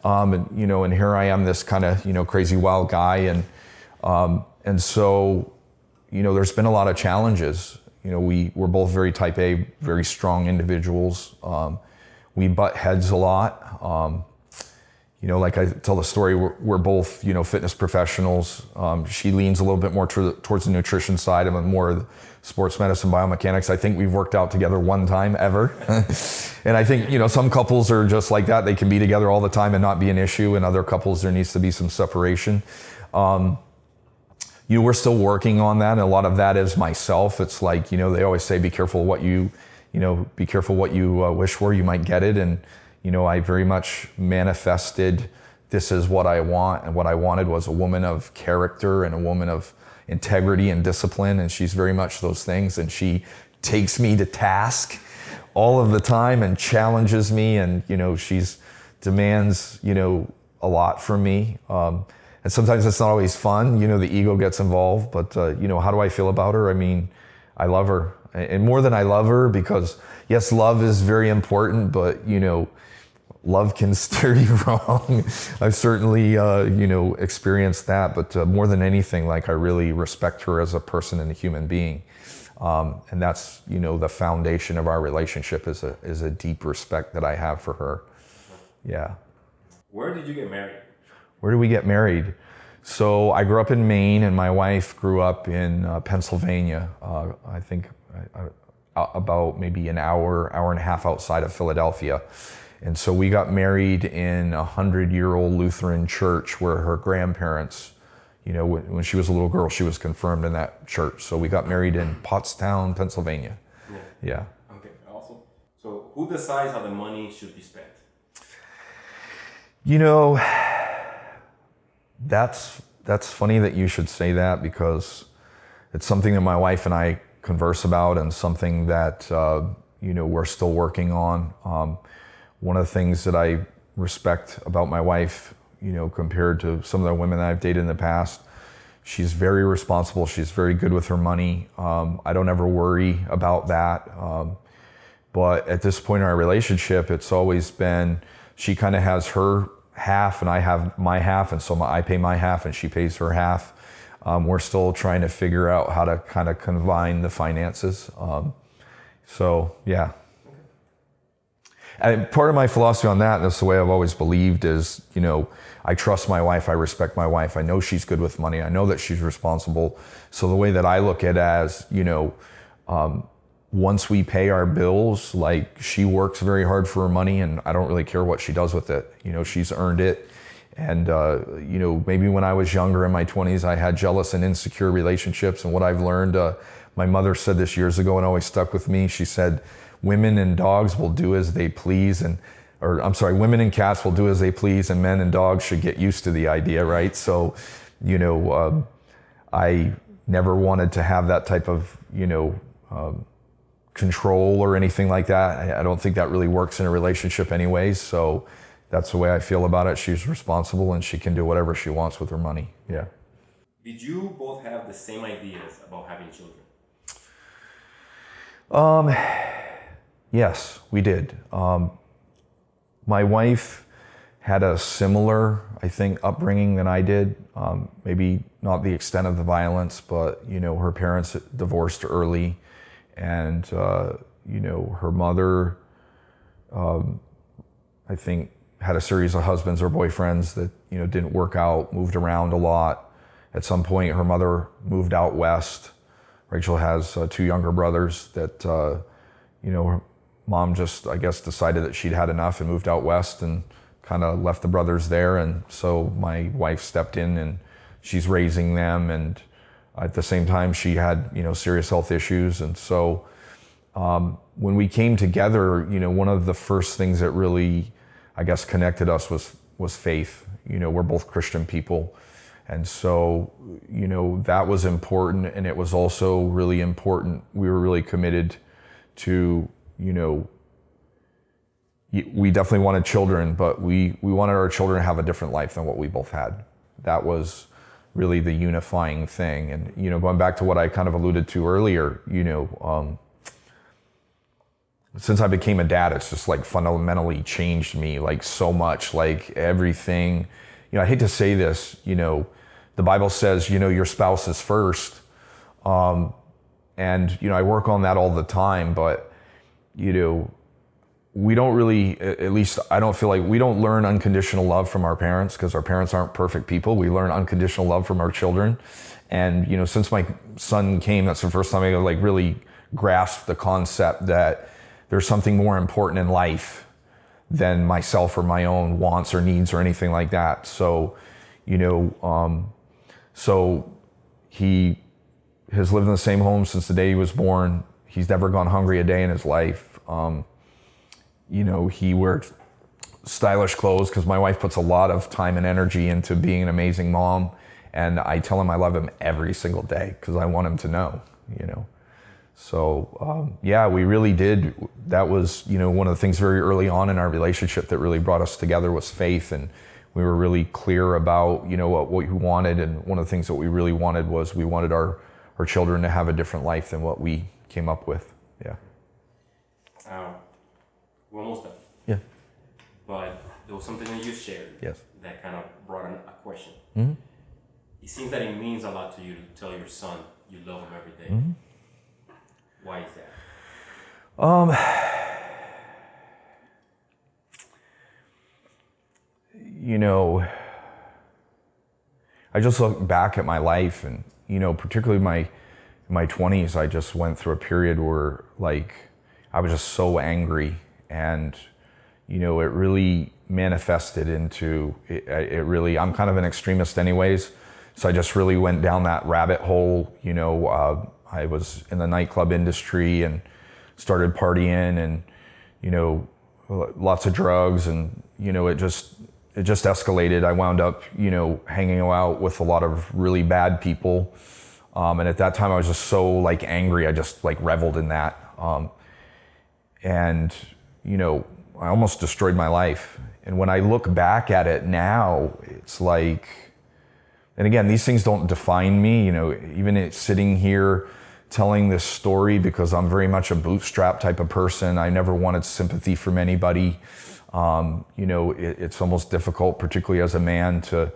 Speaker 2: And here I am, this kind of, crazy wild guy. And so, there's been a lot of challenges. We're both very type A, very strong individuals. We butt heads a lot. Like I tell the story, we're both, fitness professionals. She leans a little bit more towards the nutrition side. I'm more sports medicine, biomechanics. I think we've worked out together one time ever. And I think, some couples are just like that. They can be together all the time and not be an issue. And other couples, there needs to be some separation. We're still working on that. And a lot of that is myself. It's like, they always say, be careful what you wish for, you might get it. And, I very much manifested, this is what I want. And what I wanted was a woman of character and a woman of integrity and discipline. And she's very much those things. And she takes me to task all of the time and challenges me. And, she's demands, a lot from me. And sometimes it's not always fun. The ego gets involved. But, how do I feel about her? I mean, I love her. And more than I love her, because yes, love is very important, but, love can steer you wrong. I've certainly, experienced that, but more than anything, I really respect her as a person and a human being. And that's, the foundation of our relationship is a deep respect that I have for her. Yeah.
Speaker 1: Where did you get married?
Speaker 2: Where did we get married? So I grew up in Maine, and my wife grew up in Pennsylvania. I think about maybe an hour and a half outside of Philadelphia. And so we got married in a 100-year-old Lutheran church where her grandparents, when she was a little girl, she was confirmed in that church. So we got married in Pottstown, Pennsylvania.
Speaker 1: Cool.
Speaker 2: Yeah.
Speaker 1: Okay, awesome. So who decides how the money should be spent?
Speaker 2: That's funny that you should say that, because it's something that my wife and I converse about, and something that, we're still working on. One of the things that I respect about my wife, compared to some of the women that I've dated in the past, she's very responsible. She's very good with her money. I don't ever worry about that. But at this point in our relationship, it's always been, she kind of has her half and I have my half. And so I pay my half and she pays her half. We're still trying to figure out how to kind of combine the finances. So, yeah. And part of my philosophy on that, and that's the way I've always believed, is, I trust my wife, I respect my wife, I know she's good with money, I know that she's responsible. So the way that I look at it as, once we pay our bills, she works very hard for her money, and I don't really care what she does with it. She's earned it. And, maybe when I was younger in my 20s, I had jealous and insecure relationships. And what I've learned, my mother said this years ago and always stuck with me. She said, women and dogs will do as they please, women and cats will do as they please, and men and dogs should get used to the idea, right? So, I never wanted to have that type of, control or anything like that. I don't think that really works in a relationship anyways. So that's the way I feel about it. She's responsible and she can do whatever she wants with her money. Yeah.
Speaker 1: Did you both have the same ideas about having children?
Speaker 2: Yes, we did. My wife had a similar, I think, upbringing than I did. Maybe not the extent of the violence, but, her parents divorced early, and, her mother, I think, had a series of husbands or boyfriends that, didn't work out, moved around a lot. At some point, her mother moved out west. Rachel has two younger brothers that, her mom just, I guess, decided that she'd had enough and moved out west and kind of left the brothers there. And so my wife stepped in and she's raising them. And at the same time, she had, serious health issues. And so when we came together, one of the first things that really, I guess, connected us was faith. We're both Christian people. And so, that was important, and it was also really important. We were really committed to, we definitely wanted children, but we wanted our children to have a different life than what we both had. That was really the unifying thing. And, going back to what I kind of alluded to earlier, since I became a dad, it's just like fundamentally changed me like so much, like everything. I hate to say this, the Bible says, your spouse is first. And, I work on that all the time, but, we don't really, at least I don't feel like we don't learn unconditional love from our parents, because our parents aren't perfect people. We learn unconditional love from our children. And, since my son came, that's the first time I like really grasped the concept that there's something more important in life than myself or my own wants or needs or anything like that. So, so he has lived in the same home since the day he was born. He's never gone hungry a day in his life. He wears stylish clothes because my wife puts a lot of time and energy into being an amazing mom. And I tell him I love him every single day because I want him to know, So, we really did. That was, one of the things very early on in our relationship that really brought us together was faith. And we were really clear about, what we wanted. And one of the things that we really wanted was we wanted our children to have a different life than what we came up with. Yeah.
Speaker 1: We're almost done.
Speaker 2: Yeah.
Speaker 1: But there was something that you shared.
Speaker 2: Yes.
Speaker 1: That kind of brought in a question.
Speaker 2: Mm-hmm.
Speaker 1: It seems that it means a lot to you to tell your son you love him every day.
Speaker 2: Mm-hmm.
Speaker 1: Why is that?
Speaker 2: I just look back at my life and, particularly my 20s, I just went through a period where like I was just so angry, and, it really manifested into it really, I'm kind of an extremist anyways. So I just really went down that rabbit hole. I was in the nightclub industry and started partying and, lots of drugs, and, it just escalated. I wound up, hanging out with a lot of really bad people. And at that time I was just so like angry. I just like reveled in that. And, I almost destroyed my life. And when I look back at it now, it's like, and again, these things don't define me, even sitting here telling this story, because I'm very much a bootstrap type of person. I never wanted sympathy from anybody. It's almost difficult, particularly as a man, to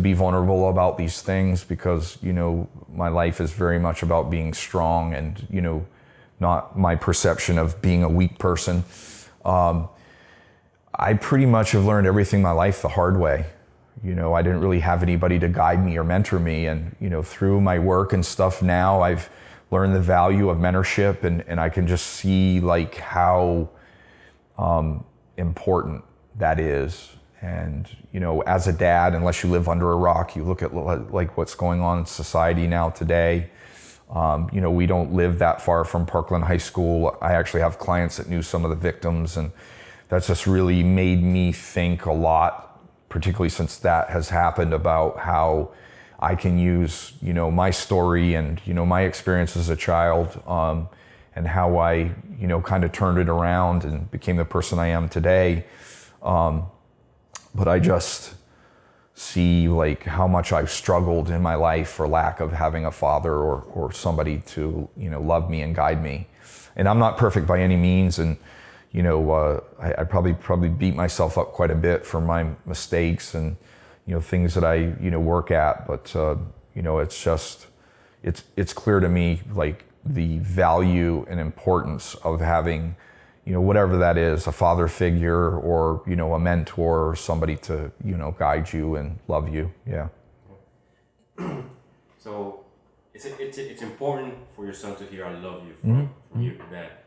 Speaker 2: be vulnerable about these things, because, my life is very much about being strong and, not my perception of being a weak person. I pretty much have learned everything in my life the hard way. I didn't really have anybody to guide me or mentor me. And, through my work and stuff now, I've learned the value of mentorship, and I can just see like how important that is. And, as a dad, unless you live under a rock, you look at like what's going on in society now today. We don't live that far from Parkland High School. I actually have clients that knew some of the victims, and that's just really made me think a lot, particularly since that has happened, about how I can use, my story and, my experience as a child, and how I, kind of turned it around and became the person I am today. But I just see like how much I've struggled in my life for lack of having a father or somebody to, love me and guide me. And I'm not perfect by any means. And, I probably beat myself up quite a bit for my mistakes and, things that I, work at. But, it's just, it's clear to me, like the value and importance of having, whatever that is, a father figure or, a mentor or somebody to, guide you and love you. Yeah.
Speaker 1: So it's important for your son to hear I love you from you, that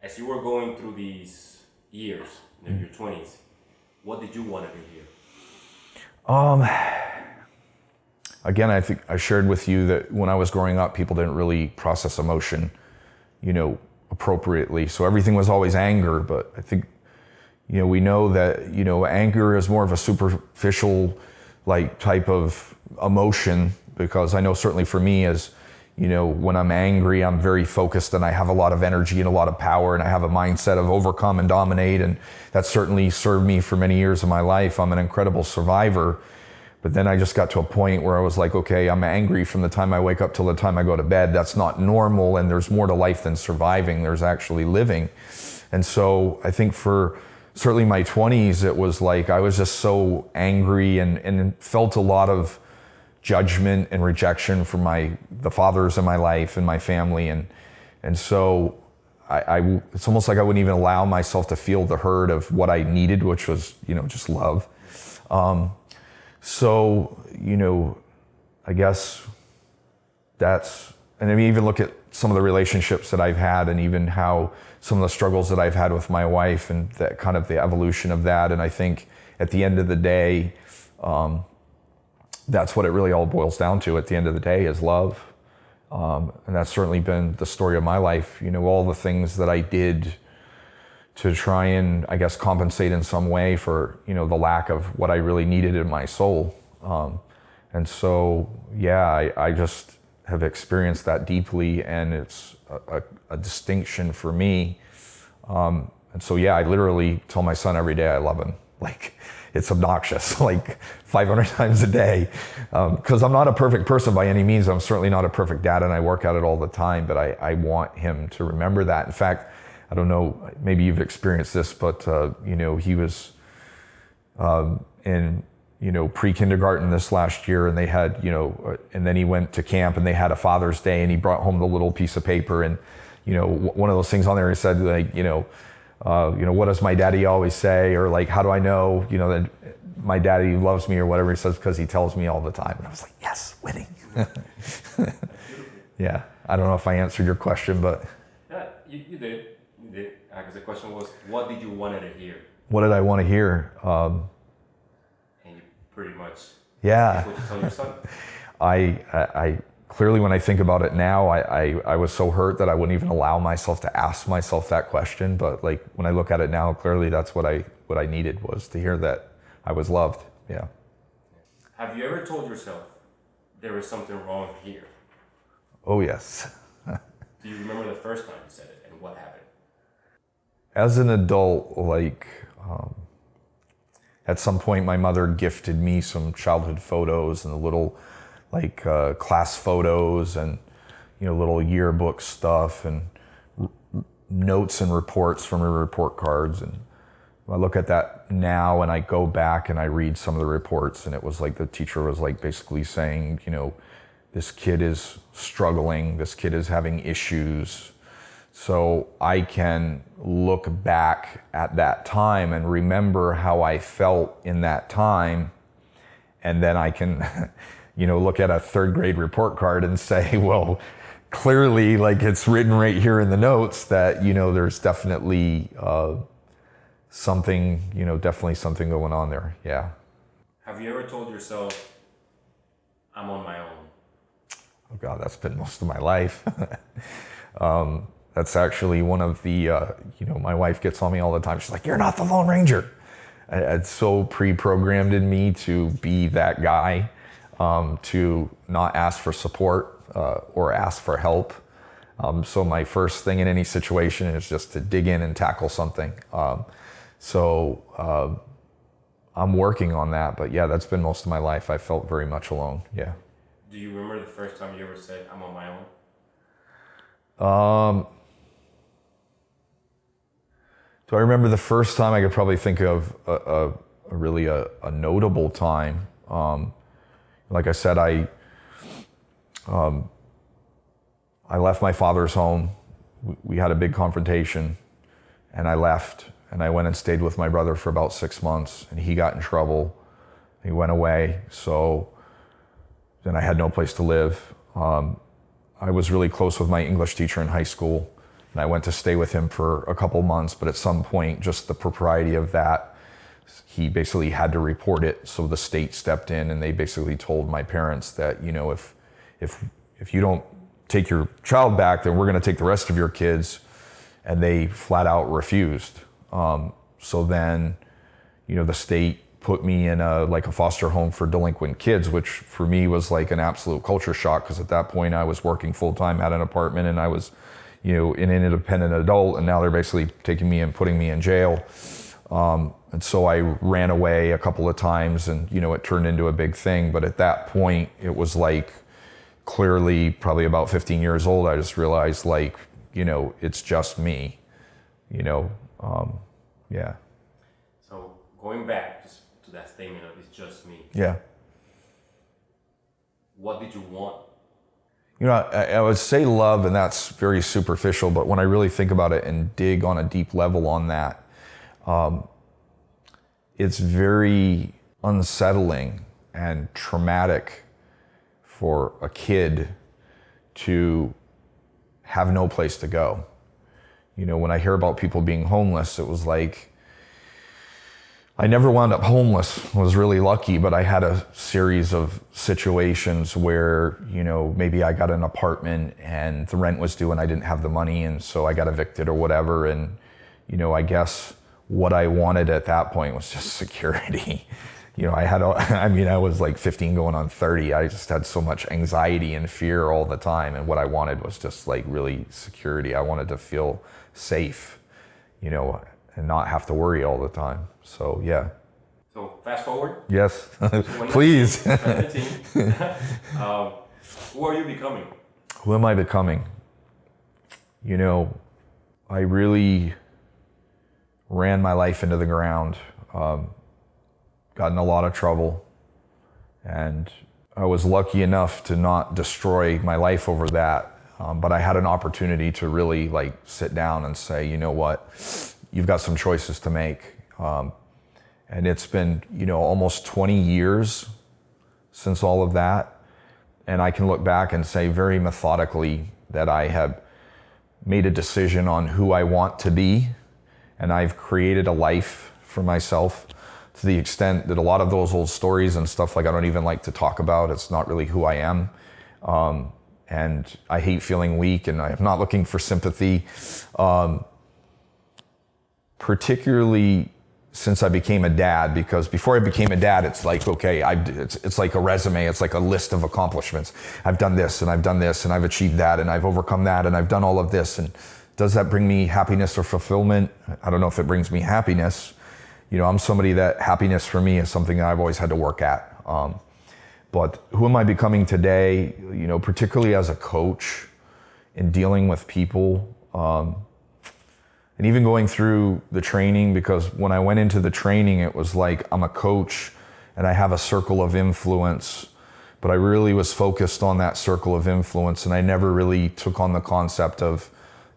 Speaker 1: as you were going through these years, in your 20s, what did you want to hear?
Speaker 2: Again, I think I shared with you that when I was growing up, people didn't really process emotion, appropriately. So everything was always anger. But I think, we know that, anger is more of a superficial, like type of, emotion, because I know certainly for me, as you know, when I'm angry, I'm very focused and I have a lot of energy and a lot of power, and I have a mindset of overcome and dominate, and that certainly served me for many years of my life. I'm an incredible survivor. But then I just got to a point where I was like, okay, I'm angry from the time I wake up till the time I go to bed. That's not normal, and there's more to life than surviving. There's actually living. And so I think for certainly my 20s, it was like I was just so angry and felt a lot of judgment and rejection from the fathers in my life and my family. And so it's almost like I wouldn't even allow myself to feel the hurt of what I needed, which was, you know, just love. So, you know, I guess and I mean, even look at some of the relationships that I've had, and even how some of the struggles that I've had with my wife, and that kind of the evolution of that. And I think at the end of the day, that's what it really all boils down to at the end of the day, is love. And that's certainly been the story of my life. You know, all the things that I did to try and, I guess, compensate in some way for, you know, the lack of what I really needed in my soul. And so, yeah, I just have experienced that deeply, and it's a distinction for me. And so, yeah, I literally tell my son every day I love him. Like, it's obnoxious, like 500 times a day. Because I'm not a perfect person by any means. I'm certainly not a perfect dad, and I work at it all the time, but I want him to remember that. In fact, I don't know, maybe you've experienced this, but, you know, he was in, you know, pre-kindergarten this last year, and they had, you know, and then he went to camp, and they had a Father's Day, and he brought home the little piece of paper, and, you know, one of those things on there, he said, like, you know, what does my daddy always say? Or like, how do I know, you know, that my daddy loves me, or whatever he says, because he tells me all the time. And I was like, yes, winning. Yeah, I don't know if I answered your question, but.
Speaker 1: Yeah, you did. Because the question was, what did you want to hear?
Speaker 2: What did I want to hear?
Speaker 1: And you pretty much.
Speaker 2: Yeah.
Speaker 1: That's what you tell your son.
Speaker 2: I clearly, when I think about it now, I was so hurt that I wouldn't even allow myself to ask myself that question. But like, when I look at it now, clearly that's what I needed, was to hear that I was loved. Yeah.
Speaker 1: Have you ever told yourself there was something wrong here?
Speaker 2: Oh, yes.
Speaker 1: Do you remember the first time you said it, and what happened?
Speaker 2: As an adult, like, at some point my mother gifted me some childhood photos, and the little, like, class photos, and, you know, little yearbook stuff, and notes and reports from her report cards. And I look at that now, and I go back and I read some of the reports, and it was like the teacher was like basically saying, you know, this kid is struggling, this kid is having issues. So I can look back at that time and remember how I felt in that time, and then I can, you know, look at a third grade report card and say, well, clearly, like, it's written right here in the notes that, you know, there's definitely something, you know, definitely something going on there. Yeah.
Speaker 1: Have you ever told yourself, I'm on my own?
Speaker 2: Oh God, that's been most of my life. That's actually one of the, you know, my wife gets on me all the time. She's like, you're not the Lone Ranger. It's so pre-programmed in me to be that guy, to not ask for support or ask for help. So my first thing in any situation is just to dig in and tackle something. So I'm working on that, but yeah, that's been most of my life. I felt very much alone, yeah.
Speaker 1: Do you remember the first time you ever said, I'm on my own?
Speaker 2: Do I remember the first time? I could probably think of a really notable time. Like I said, I left my father's home. We had a big confrontation, and I left, and I went and stayed with my brother for about 6 months, and he got in trouble. He went away, so then I had no place to live. I was really close with my English teacher in high school, and I went to stay with him for a couple months, but at some point, just the propriety of that, he basically had to report it, so the state stepped in, and they basically told my parents that, you know, if you don't take your child back, then we're going to take the rest of your kids, and they flat out refused. So then, you know, the state put me in a foster home for delinquent kids, which for me was like an absolute culture shock, because at that point I was working full time at an apartment, and I was, an independent adult, and now they're basically taking me and putting me in jail. And so I ran away a couple of times, and it turned into a big thing. But at that point, it was like clearly probably about 15 years old. I just realized it's just me, yeah.
Speaker 1: So going back to that statement of it's just me.
Speaker 2: Yeah.
Speaker 1: What did you want?
Speaker 2: I would say love, and that's very superficial, but when I really think about it and dig on a deep level on that, it's very unsettling and traumatic for a kid to have no place to go. When I hear about people being homeless, it was like, I never wound up homeless. I was really lucky, but I had a series of situations where, maybe I got an apartment and the rent was due and I didn't have the money, and so I got evicted or whatever. And, I guess what I wanted at that point was just security. I was like 15 going on 30. I just had so much anxiety and fear all the time. And what I wanted was just like really security. I wanted to feel safe, and not have to worry all the time. So, yeah.
Speaker 1: So fast forward.
Speaker 2: Yes, please.
Speaker 1: 17, who are you becoming?
Speaker 2: Who am I becoming? I really ran my life into the ground, got in a lot of trouble, and I was lucky enough to not destroy my life over that. But I had an opportunity to really sit down and say, you know what, you've got some choices to make. And it's been, almost 20 years since all of that. And I can look back and say very methodically that I have made a decision on who I want to be. And I've created a life for myself to the extent that a lot of those old stories and stuff I don't even like to talk about. It's not really who I am. And I hate feeling weak, and I'm not looking for sympathy. Particularly since I became a dad, because before I became a dad, it's like, okay, it's like a resume. It's like a list of accomplishments. I've done this, and I've done this, and I've achieved that, and I've overcome that, and I've done all of this. And does that bring me happiness or fulfillment? I don't know if it brings me happiness. I'm somebody that happiness for me is something that I've always had to work at. But who am I becoming today? Particularly as a coach in dealing with people, and even going through the training, because when I went into the training, it was like I'm a coach and I have a circle of influence, but I really was focused on that circle of influence, and I never really took on the concept of,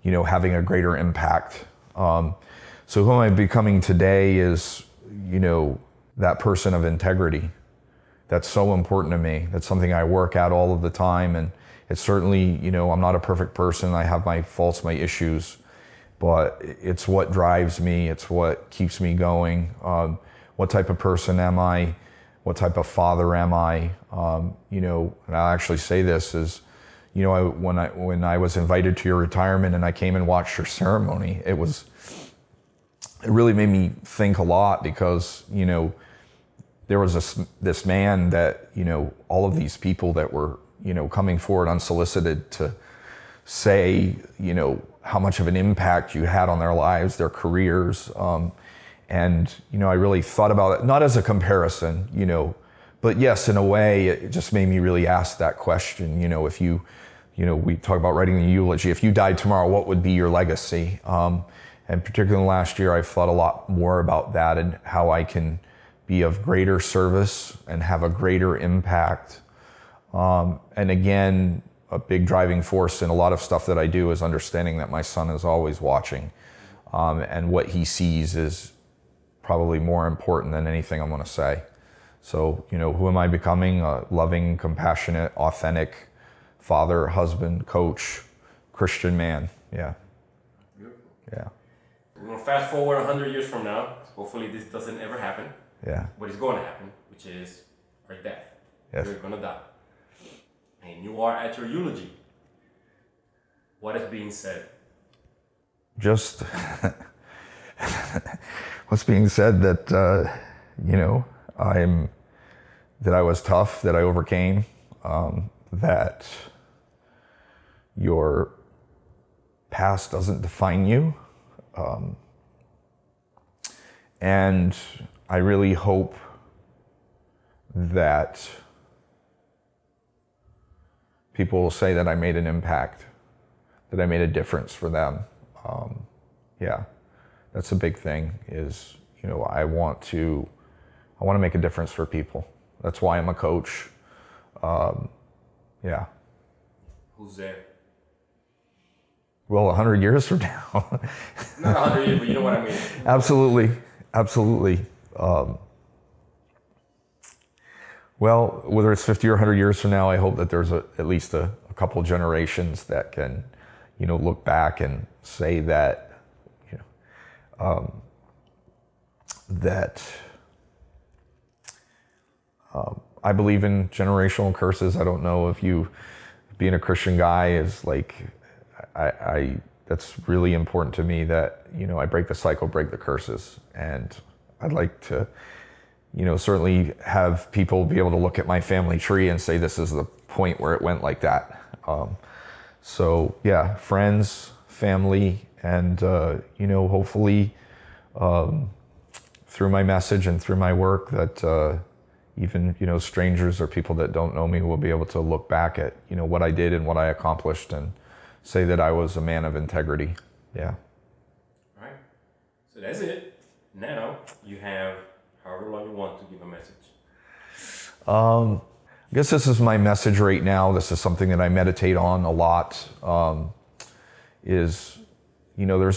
Speaker 2: having a greater impact. So who am I becoming today is, that person of integrity. That's so important to me. That's something I work at all of the time. And it's certainly, I'm not a perfect person. I have my faults, my issues, but it's what drives me. It's what keeps me going. What type of person am I? What type of father am I? And I'll actually say this is, when I was invited to your retirement and I came and watched your ceremony, it really made me think a lot, because, there was this man that, all of these people that were, coming forward unsolicited to say, how much of an impact you had on their lives, their careers. And, I really thought about it, not as a comparison, but yes, in a way, it just made me really ask that question. If you, we talk about writing the eulogy, if you died tomorrow, what would be your legacy? And particularly last year, I've thought a lot more about that and how I can be of greater service and have a greater impact. And again, a big driving force in a lot of stuff that I do is understanding that my son is always watching. And what he sees is probably more important than anything I'm going to say. So, who am I becoming? A loving, compassionate, authentic father, husband, coach, Christian man. Yeah.
Speaker 1: Beautiful.
Speaker 2: Yeah.
Speaker 1: We're going to fast forward 100 years from now. Hopefully this doesn't ever happen.
Speaker 2: Yeah.
Speaker 1: But it's going to happen, which is our death.
Speaker 2: Yes.
Speaker 1: You're going to die. And you are at your eulogy. What is being said?
Speaker 2: Just what's being said that, that I was tough, that I overcame, that your past doesn't define you. And I really hope that people will say that I made an impact, that I made a difference for them. Yeah, that's a big thing is, I want to make a difference for people. That's why I'm a coach. Yeah.
Speaker 1: Who's there?
Speaker 2: Well, 100 years from now.
Speaker 1: Not 100 years, but you know what I mean.
Speaker 2: Absolutely. Well, whether it's 50 or 100 years from now, I hope that there's at least a couple generations that can, look back and say that, I believe in generational curses. I don't know if being a Christian guy is like, that's really important to me that, I break the cycle, break the curses. And I'd like to, certainly have people be able to look at my family tree and say, this is the point where it went like that. So yeah, friends, family, and, hopefully, through my message and through my work that, even, strangers or people that don't know me will be able to look back at, what I did and what I accomplished and say that I was a man of integrity. Yeah.
Speaker 1: All right. So that's it. Now you have however long you want to give a message.
Speaker 2: I guess this is my message right now. This is something that I meditate on a lot. There's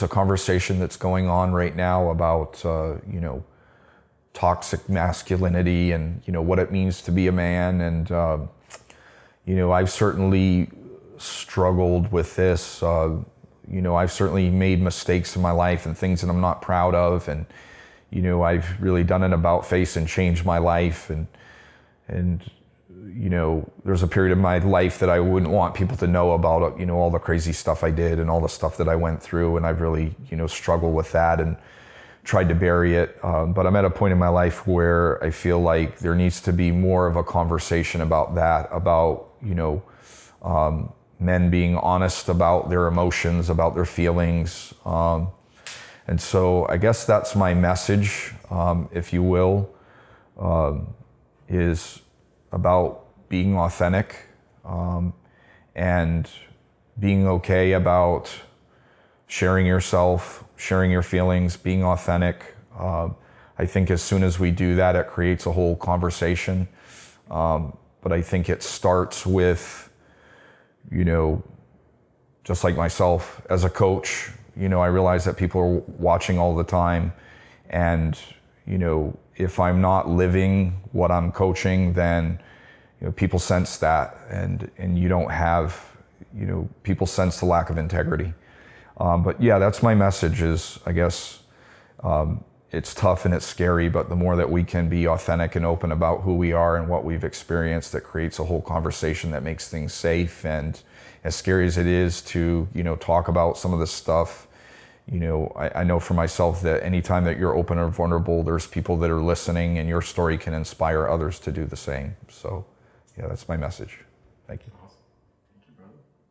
Speaker 2: a conversation that's going on right now about, toxic masculinity and, what it means to be a man. And, I've certainly struggled with this. I've certainly made mistakes in my life and things that I'm not proud of. And, I've really done an about face and changed my life. And there's a period of my life that I wouldn't want people to know about, all the crazy stuff I did and all the stuff that I went through. And I've really, struggled with that and tried to bury it. But I'm at a point in my life where I feel like there needs to be more of a conversation about that, about, men being honest about their emotions, about their feelings. And so I guess that's my message, if you will, is about being authentic, and being okay about sharing yourself, sharing your feelings, being authentic. I think as soon as we do that, it creates a whole conversation. But I think it starts with, just like myself as a coach, I realize that people are watching all the time. And, if I'm not living what I'm coaching, then, people sense that and you don't have, people sense the lack of integrity. But yeah, that's my message is, I guess, it's tough and it's scary, but the more that we can be authentic and open about who we are and what we've experienced, that creates a whole conversation that makes things safe. And as scary as it is to, talk about some of this stuff, I know for myself that anytime that you're open or vulnerable, there's people that are listening and your story can inspire others to do the same. So yeah, that's my message. Thank you.